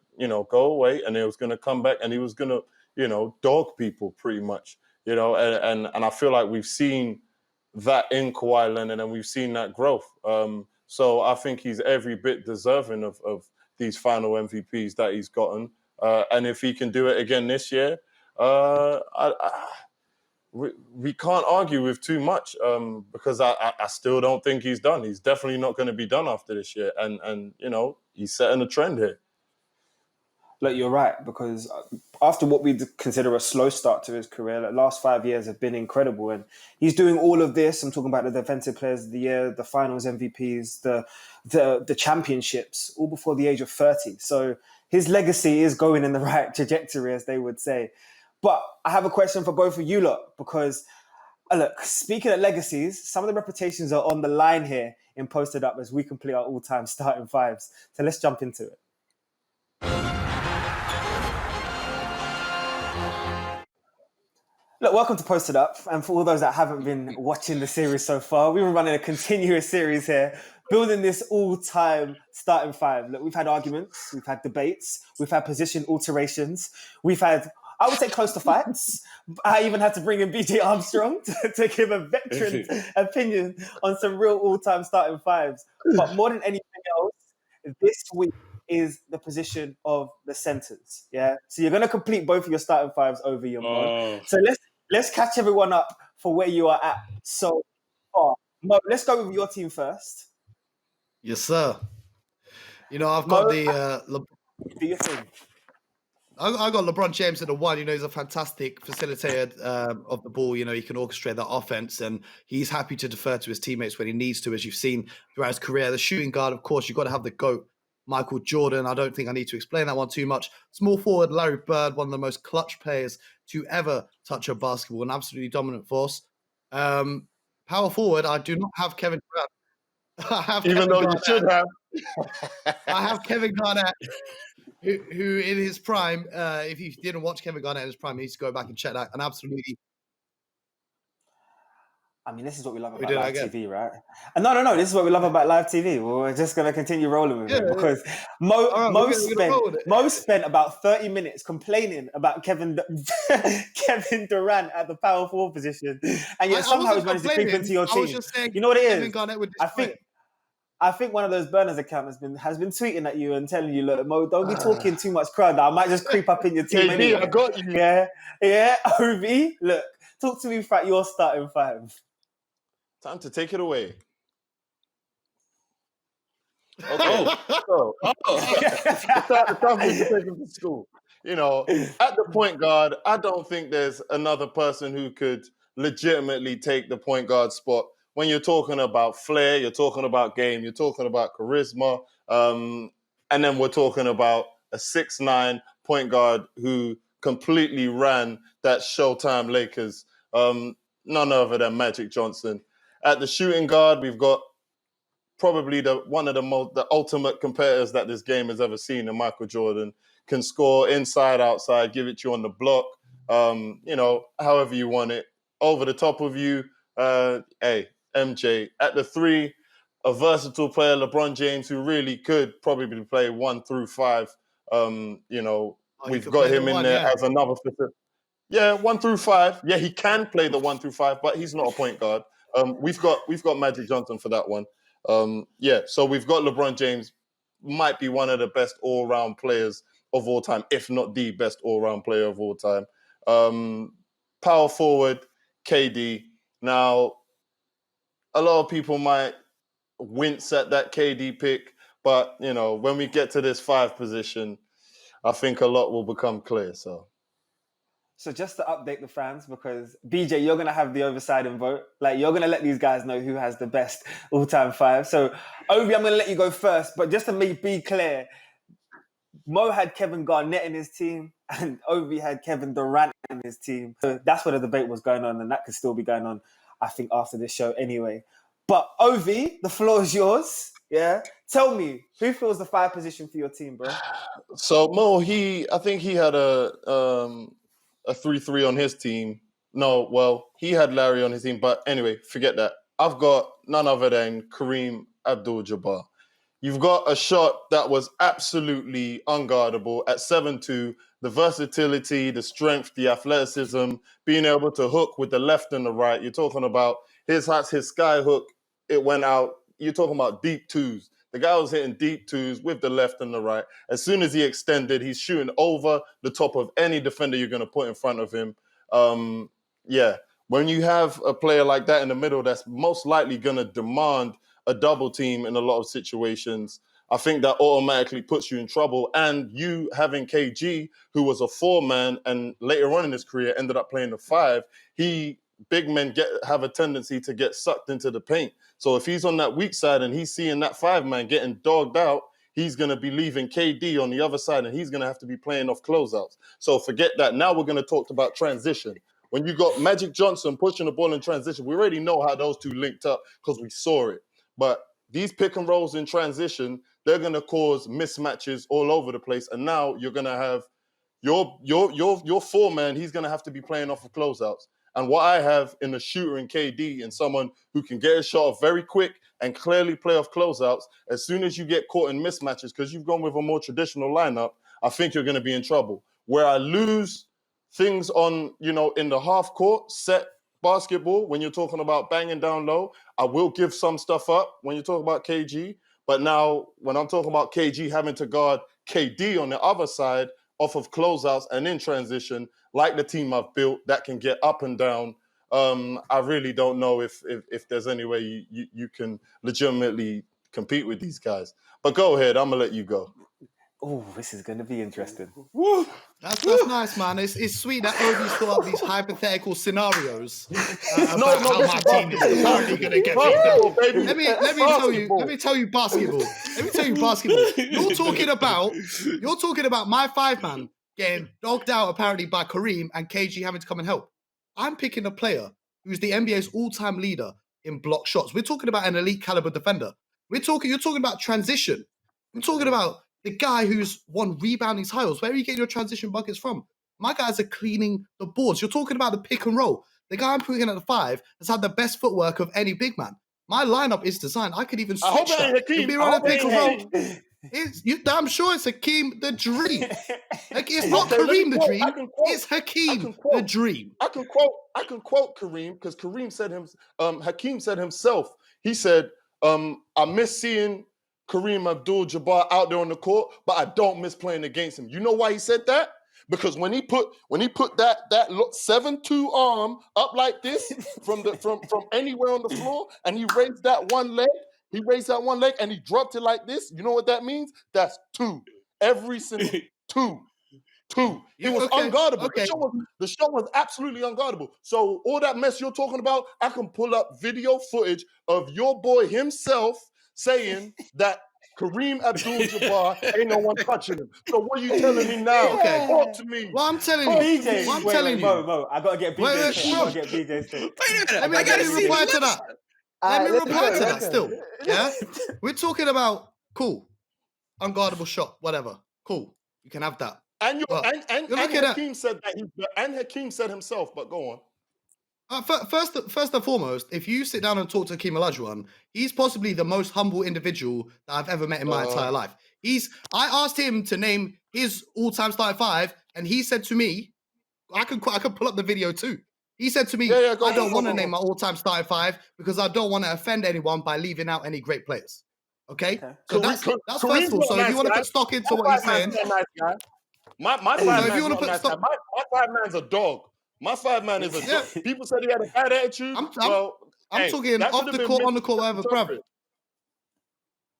go away and he was going to come back and he was going to, dog people pretty much, and I feel like we've seen that in Kawhi Leonard, and we've seen that growth. So I think he's every bit deserving of these final MVPs that he's gotten. And if he can do it again this year, we can't argue with too much because I still don't think he's done. He's definitely not going to be done after this year. And he's setting a trend here. Look, you're right, because after what we consider a slow start to his career, the last 5 years have been incredible. And he's doing all of this. I'm talking about the Defensive Players of the Year, the Finals MVPs, the championships, all before the age of 30. So his legacy is going in the right trajectory, as they would say. But I have a question for both of you lot, because look, speaking of legacies, some of the reputations are on the line here in Posted Up as we complete our all-time starting fives. So let's jump into it. Look, welcome to Posted Up. And for all those that haven't been watching the series so far, we've been running a continuous series here, building this all-time starting five. Look, we've had arguments, we've had debates, we've had position alterations, we've had, I would say, close to fights. I even had to bring in BJ Armstrong to give a veteran opinion on some real all-time starting fives. But more than anything else, this week is the position of the centers. Yeah. So you're going to complete both of your starting fives over your Mo. So let's catch everyone up for where you are at so far. Mo, let's go with your team first. Yes, sir. I've got do your thing. I got LeBron James at the 1. He's a fantastic facilitator of the ball. He can orchestrate that offense, and he's happy to defer to his teammates when he needs to, as you've seen throughout his career. The shooting guard, of course, you've got to have the GOAT Michael Jordan. I don't think I need to explain that one too much. Small forward, Larry Bird, one of the most clutch players to ever touch a basketball, an absolutely dominant force. Power forward, I do not have Kevin Durant. I have Even Kevin though Garnett. you should have. I have Kevin Garnett, who in his prime, if you didn't watch Kevin Garnett in his prime, you need to go back and check that. And absolutely. I mean, this is what we love We about did live that again. TV, right? And no, this is what we love about live TV. We're just going to continue rolling with it because All right, we're gonna roll with it. Mo spent about 30 minutes complaining about Kevin Durant at the power forward position, and yet somehow he's managed to creep into your I was team. just saying, You know what it Kevin is? Garnett would I think one of those burners account has been tweeting at you and telling you, look, Mo, don't be talking too much crud. I might just creep up in your team anyway. I got you. Yeah. Ovie, look, talk to me about your starting five. Time to take it away. Okay. So, it's time for you to take him to school. You know, at the point guard, I don't think there's another person who could legitimately take the point guard spot. When you're talking about flair, you're talking about game, you're talking about charisma, and then we're talking about a 6'9" point guard who completely ran that Showtime Lakers. None other than Magic Johnson. At the shooting guard, we've got probably one of the ultimate competitors that this game has ever seen in Michael Jordan. Can score inside, outside, give it to you on the block, however you want it. Over the top of you, MJ. At the 3, a versatile player, LeBron James, who really could probably play 1 through 5. We've got him in there as another specific. Yeah, 1 through 5. Yeah, he can play the 1 through 5, but he's not a point guard. We've got Magic Johnson for that one. So we've got LeBron James, might be one of the best all-round players of all time, if not the best all-round player of all time. Power forward, KD. Now, a lot of people might wince at that KD pick, but when we get to this 5 position, I think a lot will become clear. So just to update the fans, because BJ, you're going to have the oversiding vote. Like, you're going to let these guys know who has the best all-time 5. So, Ovie, I'm going to let you go first. But just to be clear, Mo had Kevin Garnett in his team and Ovie had Kevin Durant in his team. So that's where the debate was going on, and that could still be going on, I think, after this show anyway. But Ovie, the floor is yours. Yeah? Tell me, who fills the 5 position for your team, bro? So, Mo, I think he had a 3-3 on his team. No, well, he had Larry on his team. But anyway, forget that. I've got none other than Kareem AbdulJabbar. You've got a shot that was absolutely unguardable at 7'2", the versatility, the strength, the athleticism, being able to hook with the left and the right. You're talking about his sky hook, it went out. You're talking about deep twos. The guy was hitting deep twos with the left and the right. As soon as he extended, he's shooting over the top of any defender you're going to put in front of him. When you have a player like that in the middle, that's most likely going to demand a double team in a lot of situations. I think that automatically puts you in trouble. And you having KG, who was a 4-man and later on in his career ended up playing the 5, big men have a tendency to get sucked into the paint. So if he's on that weak side and he's seeing that 5-man getting dogged out, he's going to be leaving KD on the other side and he's going to have to be playing off closeouts. So forget that. Now we're going to talk about transition. When you got Magic Johnson pushing the ball in transition, we already know how those two linked up because we saw it. But these pick and rolls in transition, they're going to cause mismatches all over the place. And now you're going to have your 4-man, he's going to have to be playing off of closeouts. And what I have in a shooter in KD and someone who can get a shot off very quick and clearly play off closeouts, as soon as you get caught in mismatches, because you've gone with a more traditional lineup, I think you're going to be in trouble. Where I lose things on, in the half court, set basketball, when you're talking about banging down low, I will give some stuff up when you talk about KG. But now when I'm talking about KG having to guard KD on the other side off of closeouts and in transition, like the team I've built that can get up and down, I really don't know if there's any way you can legitimately compete with these guys. But go ahead, I'm going to let you go. Oh, this is going to be interesting. Woo! That's nice, man. It's sweet that Ovie's thought up these hypothetical scenarios about No, how this my is team is basketball. apparently going to get beat Basketball, down. baby. Let me tell you basketball. Let me tell you basketball. You're talking about my 5-man getting dogged out apparently by Kareem and KG having to come and help. I'm picking a player who's the NBA's all-time leader in block shots. We're talking about an elite caliber defender. You're talking about transition. I'm talking about the guy who's won rebounding titles. Where are you getting your transition buckets from? My guys are cleaning the boards. You're talking about the pick and roll. The guy I'm putting at the 5 has had the best footwork of any big man. My lineup is designed. I could even I hope switch it ain't that. Hakeem. It'd be I around hope the it pick and ain't roll. Hakeem. You damn sure it's Hakeem the Dream. Like, it's not Okay, let me Kareem the quote- Dream. I can quote- It's Hakeem quote. the Dream. I can quote Kareem because Kareem said Hakeem said himself. He said, I miss seeing Kareem Abdul-Jabbar out there on the court, but I don't miss playing against him. You know why he said that? Because when he put that 7-2 arm up like this from anywhere on the floor, and he raised that one leg, and he dropped it like this. You know what that means? That's 2. Every single 2. It was Okay, unguardable. okay. The shot was absolutely unguardable. So all that mess you're talking about, I can pull up video footage of your boy himself saying that Kareem Abdul-Jabbar ain't no one touching him. So what are you telling me now? Okay. Talk to me. Well, I'm telling you. BJ, Well, I'm wait, telling wait, you. Mo, I gotta get Wait, BJ's take. I bro. gotta get BJ's take. Wait a minute. Let me I gotta see reply the to that. Let me reply to that still. Yeah? We're talking about, cool, unguardable shot, whatever. Cool. You can have that. And Well, and you're looking at- Hakeem said that and Hakeem said himself, but go on. First and foremost, if you sit down and talk to Kareem Olajuwon, he's possibly the most humble individual that I've ever met in my entire life. I asked him to name his all-time starting 5, and he said to me, I could pull up the video too. He said to me, Yeah, go I don't on, want to go name on. my all-time starting 5 because I don't want to offend anyone by leaving out any great players. Okay? So that's Kareem's first of all. not So a if nice you want to guy. put stock into My what he's 5 man's saying, not a nice guy. My 5 if man's you wanna not put a nice guy. stock- My 5 man's a dog. My 5 man is a dog. People said he had a bad attitude. I'm hey, talking that off could the have court, been on the court, whatever, bruv. misinterpreted.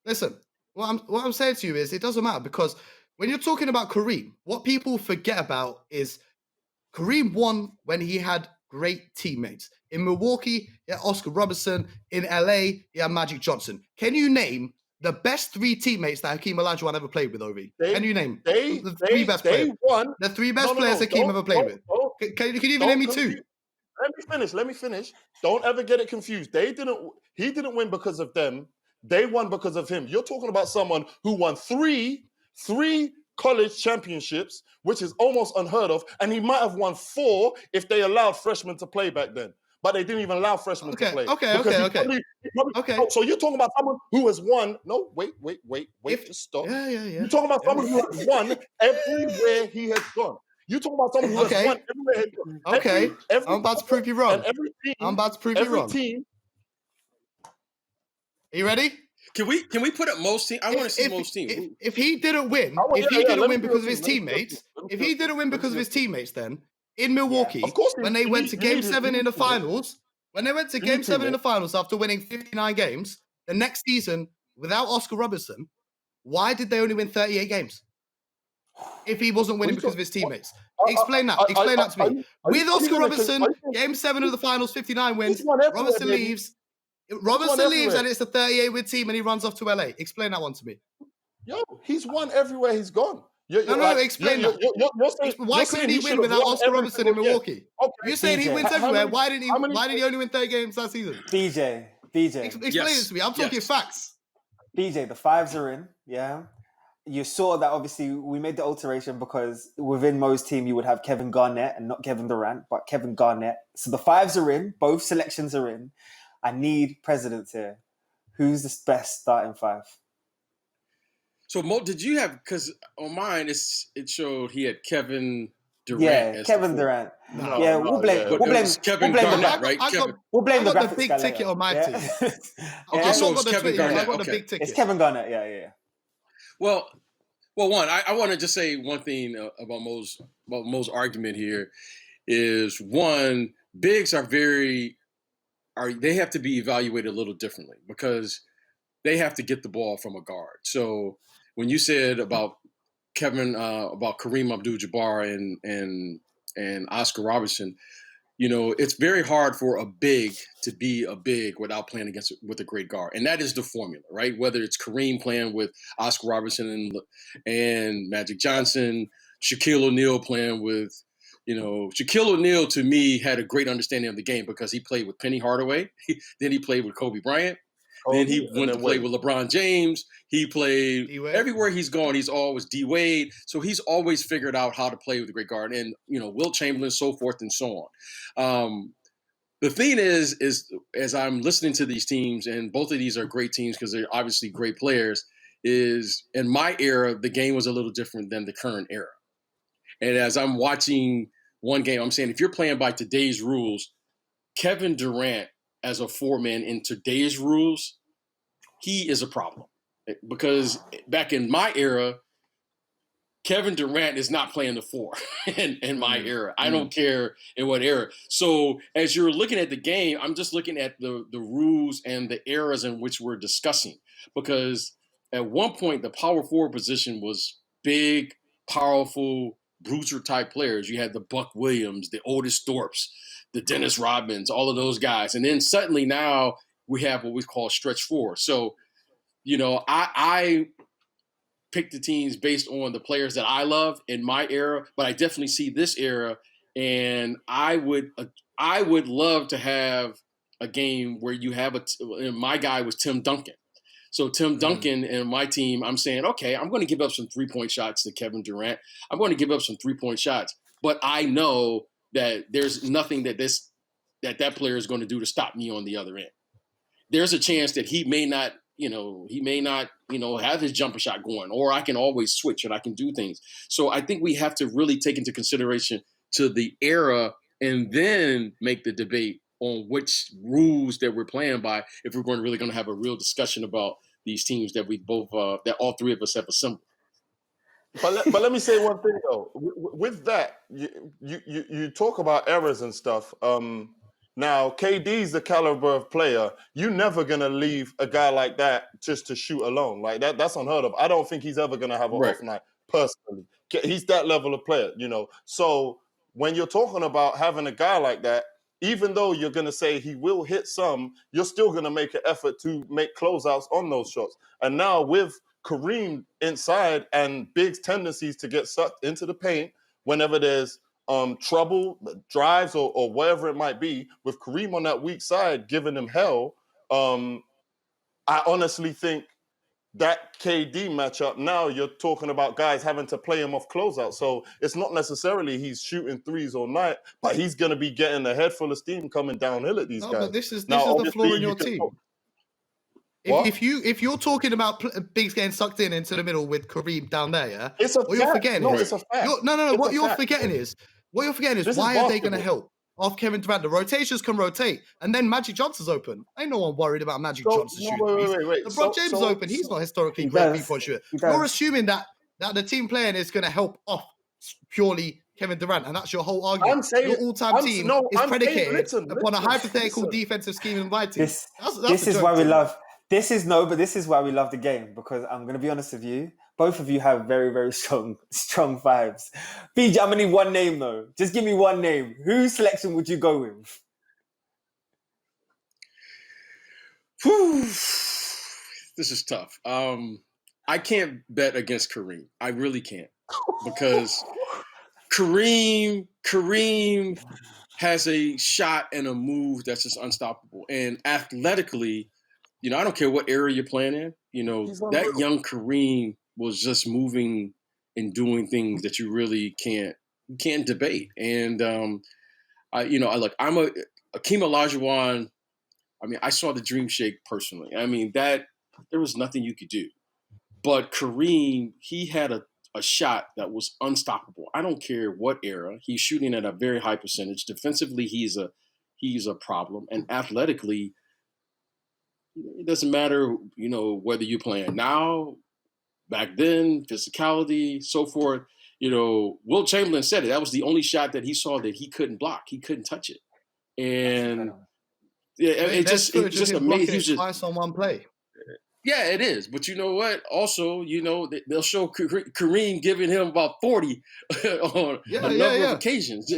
Listen, what I'm saying to you is it doesn't matter because when you're talking about Kareem, what people forget about is Kareem won when he had great teammates. In Milwaukee, he had Oscar Robertson. In LA, he had Magic Johnson. Can you name the best 3 teammates that Hakeem Olajuwon ever played with, Ovie? Can you name the 3 best players? Won. The 3 best players Hakeem ever played with. Can you even name me 2? Let me finish. Don't ever get it confused. He didn't win because of them. They won because of him. You're talking about someone who won three college championships, which is almost unheard of, and he might have won 4 if they allowed freshmen to play back then. But they didn't even allow freshmen to play. Okay. So you're talking about someone who has won. No, wait. Just stop. Yeah. You're talking about someone who has won everywhere he has gone. You're talking about someone who has won everywhere he has gone. Okay. I'm about to prove you wrong. And every team. I'm about to prove you wrong. Team. Are you ready? Can we put up most team? I want to see most team. If he didn't win, because of his teammates, if he didn't win because of his teammates, then in Milwaukee, Of course, when they went to Game 7 in the finals, after winning 59 games, the next season without Oscar Robertson, why did they only win 38 games? If he wasn't winning because of his teammates, explain that. Explain that to me. With Oscar Robertson, Game 7 of the finals, 59 wins. Robertson leaves. Robertson leaves and it's a 38-win team and he runs off to LA. Explain that one to me. Yo, he's won everywhere he's gone. Explain that. Why couldn't he win without Oscar Robertson in Milwaukee? Okay. You're saying he wins everywhere. Why didn't he only win 30 games that season? BJ. Explain it to me. I'm talking facts. BJ, the 5s are in, yeah. You saw that obviously we made the alteration because within Mo's team you would have Kevin Garnett and not Kevin Durant, but Kevin Garnett. So the 5s are in, both selections are in. I need presidents here. Who's the best starting 5? So Mo, did you have, because on mine it showed he had Kevin Durant. Yeah, Kevin Durant. We'll blame Kevin the Garnett, right? We'll blame the I got graphics the big guy ticket later. on my team. Okay, so it's Kevin Garnett. I got the big ticket. It's Kevin Garnett, yeah. Well, one, I want to just say one thing about Mo's argument here is one, bigs they have to be evaluated a little differently because they have to get the ball from a guard. So when you said about about Kareem Abdul-Jabbar and Oscar Robertson. It's very hard for a big to be a big without playing with a great guard, and that is the formula, right? Whether it's Kareem playing with Oscar Robertson and Magic Johnson, Shaquille O'Neal playing with, Shaquille O'Neal to me had a great understanding of the game because he played with Penny Hardaway, then he played with Kobe Bryant. Then he went to play with LeBron James. He played everywhere he's gone. He's always D-Wade. So he's always figured out how to play with a great guard. And, Wilt Chamberlain, so forth and so on. The thing is as I'm listening to these teams, and both of these are great teams because they're obviously great players, is in my era, the game was a little different than the current era. And as I'm watching one game, I'm saying if you're playing by today's rules, Kevin Durant, as a four-man in today's rules, he is a problem. Because back in my era, Kevin Durant is not playing the four in my era. I don't care in what era. So as you're looking at the game, I'm just looking at the rules and the eras in which we're discussing. Because at one point, the power forward position was big, powerful, bruiser-type players. You had the Buck Williams, the Otis Thorpes, the Dennis Rodmans, all of those guys. And then suddenly now we have what we call stretch four. So, I pick the teams based on the players that I love in my era, but I definitely see this era. And I would love to have a game where you have my guy was Tim Duncan. So Tim Duncan and my team, I'm saying, okay, I'm going to give up some 3-point shots to Kevin Durant. I'm going to give up some 3-point shots, but I know that there's nothing that that player is going to do to stop me on the other end. There's a chance that he may not have his jumper shot going, or I can always switch and I can do things. So I think we have to really take into consideration to the era and then make the debate on which rules that we're playing by if we're really going to have a real discussion about these teams that we both that all three of us have assembled. But let me say one thing though. With that, you talk about errors and stuff. Now KD's the caliber of player. You're never gonna leave a guy like that just to shoot alone. Like that's unheard of. I don't think he's ever gonna have an off night personally. He's that level of player, So when you're talking about having a guy like that, even though you're gonna say he will hit some, you're still gonna make an effort to make closeouts on those shots. And now with Kareem inside and Big's tendencies to get sucked into the paint whenever there's trouble, drives or whatever it might be, with Kareem on that weak side giving him hell, I honestly think that KD matchup, now you're talking about guys having to play him off closeout. So it's not necessarily he's shooting threes all night, but he's going to be getting a head full of steam coming downhill at these guys. But this is the flaw in your team. If you're talking about bigs getting sucked into the middle with Kareem down there, yeah, it's a fact. You're forgetting no, it's a fact. What you're forgetting is why are they going to help off Kevin Durant? The rotations can rotate, and then Magic Johnson's open. Ain't no one worried about Magic Johnson shooting. Wait. LeBron James is open. He's not historically great three-point shooter. You're assuming that the team playing is going to help off purely Kevin Durant, and that's your whole argument. I'm saying your all-time team is predicated upon a hypothetical defensive scheme and my team. This is why we love. This is why we love the game, because I'm going to be honest with you. Both of you have very, very strong vibes. BJ, I'm going to need one name though. Just give me one name. Whose selection would you go with? Whew. This is tough. I can't bet against Kareem. I really can't, because Kareem has a shot and a move that's just unstoppable. And athletically, I don't care what era you're playing in, that young Kareem was just moving and doing things that you really can't debate. And, I'm Akeem Olajuwon. I mean, I saw the Dream Shake personally. I mean, that there was nothing you could do. But Kareem, he had a shot that was unstoppable. I don't care what era. He's shooting at a very high percentage. Defensively, he's a problem. And athletically, it doesn't matter, whether you're playing now, back then, physicality, so forth. Wilt Chamberlain said it. That was the only shot that he saw that he couldn't block. He couldn't touch it. And it's just amazing. He was just twice on one play. Yeah, it is. But you know what? Also, they'll show Kareem giving him about 40 on a number of occasions.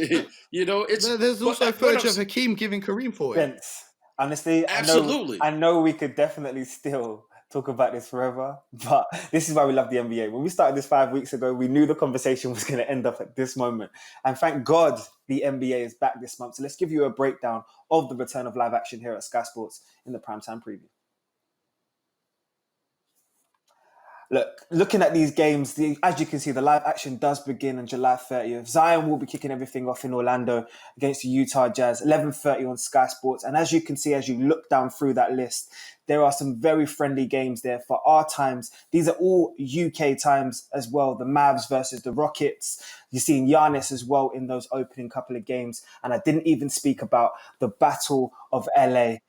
There's also footage of Hakeem giving Kareem 40. Vince, honestly, absolutely. I know we could definitely still talk about this forever, but this is why we love the NBA. When we started this 5 weeks ago, we knew the conversation was going to end up at this moment. And thank God the NBA is back this month. So let's give you a breakdown of the return of live action here at Sky Sports in the Primetime Preview. Looking at these games, as you can see, the live action does begin on July 30th. Zion will be kicking everything off in Orlando against the Utah Jazz, 11:30 on Sky Sports. And as you can see, as you look down through that list, there are some very friendly games there for our times. These are all UK times as well. The Mavs versus the Rockets. You're seeing Giannis as well in those opening couple of games. And I didn't even speak about the Battle of LA.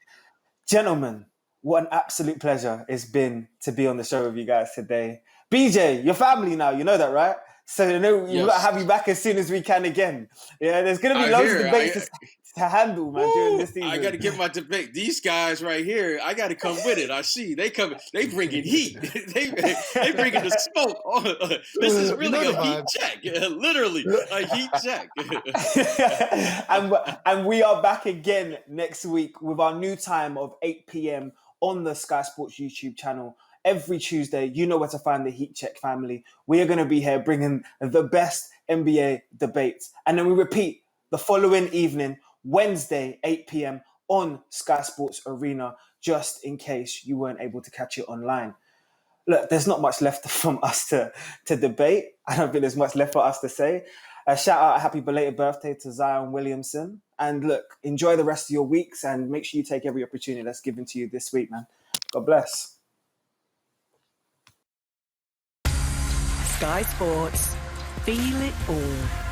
Gentlemen, what an absolute pleasure it's been to be on the show with you guys today. BJ, your family now, you know that, right? So we've got to have you back as soon as we can again. Yeah, there's going to be loads of debates to handle, man, during this season. I got to get my debate. These guys right here, I got to come with it. I see they bringing heat. they bringing the smoke. This is really a heat check, literally a heat check. and we are back again next week with our new time of 8 p.m. on the Sky Sports YouTube channel. Every Tuesday, you know where to find the Heatcheck family. We are going to be here bringing the best NBA debates. And then we repeat the following evening, Wednesday, 8 p.m. on Sky Sports Arena, just in case you weren't able to catch it online. Look, there's not much left from us to debate. I don't think there's much left for us to say. Shout out a happy belated birthday to Zion Williamson. And look, enjoy the rest of your weeks and make sure you take every opportunity that's given to you this week, man. God bless. Sky Sports. Feel it all.